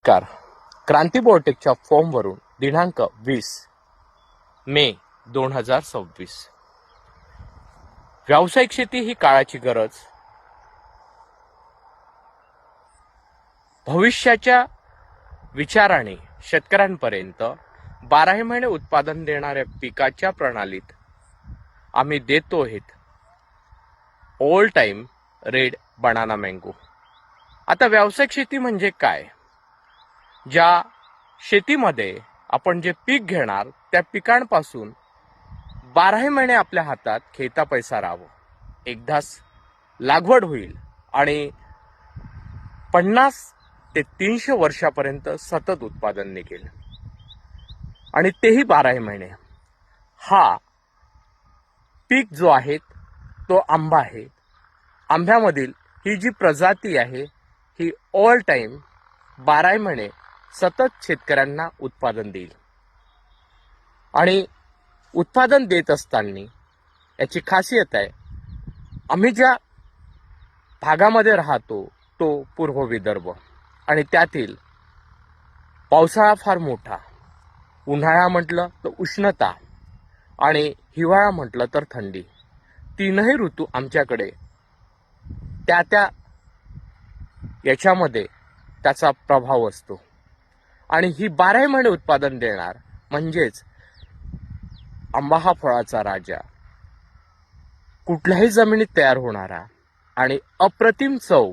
नमस्कार. क्रांती बोर्टेकच्या फॉर्मवरून दिनांक 20 मे 2026. व्यावसायिक शेती ही काळाची गरज. भविष्याच्या विचाराने शेतकऱ्यांपर्यंत 12 महिने उत्पादन देणाऱ्या पिकाच्या प्रणालीत आम्ही देतो आहोत all time red banana mango. आता व्यावसायिक शेती म्हणजे काय? ज्या शेतीमध्ये आपण जे पीक घेणार त्या पिकांपासून 12 महिने आपल्या हातात खेळता पैसा राहावं. एकदाच लागवड होईल आणि 50 ते 300 वर्षापर्यंत सतत उत्पादन निघेल आणि तेही 12 महिने. हा पीक जो आहे तो आंबा आहे. आंब्यामधील ही जी प्रजाती आहे ही ऑल टाइम 12 महिने सतत शेतकऱ्यांना उत्पादन देईल. आणि उत्पादन देत असताना याची खासियत आहे, आम्ही ज्या भागामध्ये राहतो तो पूर्व विदर्भ आणि त्यातील पावसाळा फार मोठा, उन्हाळा म्हटलं तर उष्णता आणि हिवाळा म्हटलं तर थंडी, तीनही ऋतू आमच्याकडे त्या याच्यामध्ये त्याचा प्रभाव असतो. आणि ही 12 महिने उत्पादन देणार म्हणजेच आंबा हा फळाचा राजा, कुठल्याही जमिनीत तयार होणारा आणि अप्रतिम चव,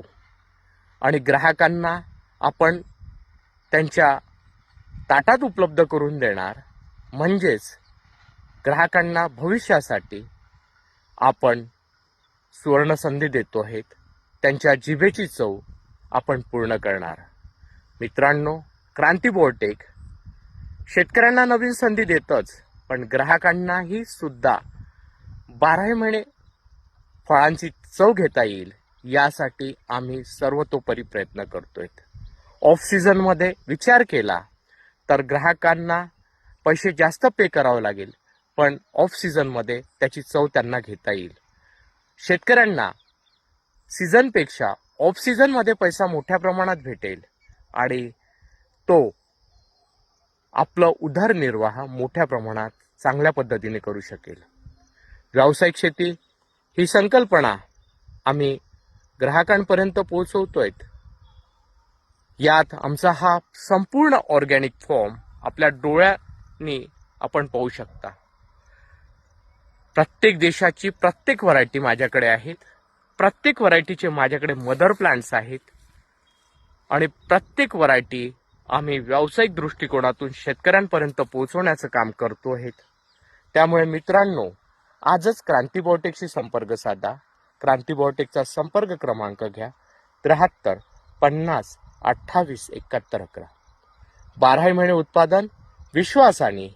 आणि ग्राहकांना आपण त्यांच्या ताटात उपलब्ध करून देणार. म्हणजेच ग्राहकांना भविष्यासाठी आपण सुवर्णसंधी देतो आहोत. त्यांच्या जिभेची चव आपण पूर्ण करणार. मित्रांनो, क्रांती बोर्टेक शेतकऱ्यांना नवीन संधी देतच, पण ग्राहकांनाही सुद्धा 12 महिने फळांची चव घेता येईल यासाठी आम्ही सर्वतोपरी प्रयत्न करतोय. ऑफ सीझन मध्ये विचार केला तर ग्राहकांना पैसे जास्त पे करावे लागेल, पण ऑफ सीझन मध्ये त्याची चव त्यांना घेता येईल. शेतकऱ्यांना सीझन पेक्षा ऑफ सीझन मध्ये पैसा मोठ्या प्रमाणात भेटेल आणि तो आपलं उदरनिर्वाह मोठ्या प्रमाणात चांगल्या पद्धतीने करू शकेल. व्यावसायिक शेती ही संकल्पना आम्ही ग्राहकांपर्यंत पोहोचवतोय. यात आमचा हा संपूर्ण ऑर्गॅनिक फॉर्म आपल्या डोळ्यांनी आपण पाहू शकता. प्रत्येक देशाची प्रत्येक व्हरायटी माझ्याकडे आहेत. प्रत्येक व्हरायटीचे माझ्याकडे मदर प्लांट्स आहेत आणि प्रत्येक व्हरायटी आम्ही व्यावसायिक दृष्टिकोनातून शेतकऱ्यांपर्यंत पोहोचवण्याचं काम करतो आहोत. त्यामुळे मित्रांनो, आजच क्रांती बोर्टेकशी संपर्क साधा. क्रांती बोर्टेकचा संपर्क क्रमांक घ्या 73 50 28 71 11. 12 महिने उत्पादन विश्वासाने,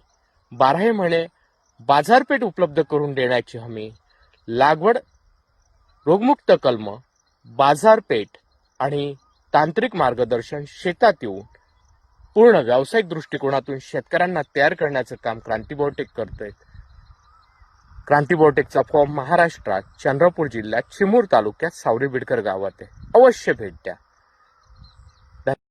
12 महिने बाजारपेठ उपलब्ध करून देण्याची हमी, लागवड, रोगमुक्त कलम, बाजारपेठ आणि तांत्रिक मार्गदर्शन शेतात येऊन पूर्ण व्यावसायिक दृष्टिकोनातून शेतकऱ्यांना तयार करण्याचं काम क्रांती बोर्टेक करतोय. क्रांती बोर्टेकचा फॉर्म महाराष्ट्रात चंद्रपूर जिल्ह्यात चिमूर तालुक्यात सावरी बिडकर गावात आहे. अवश्य भेट द्या.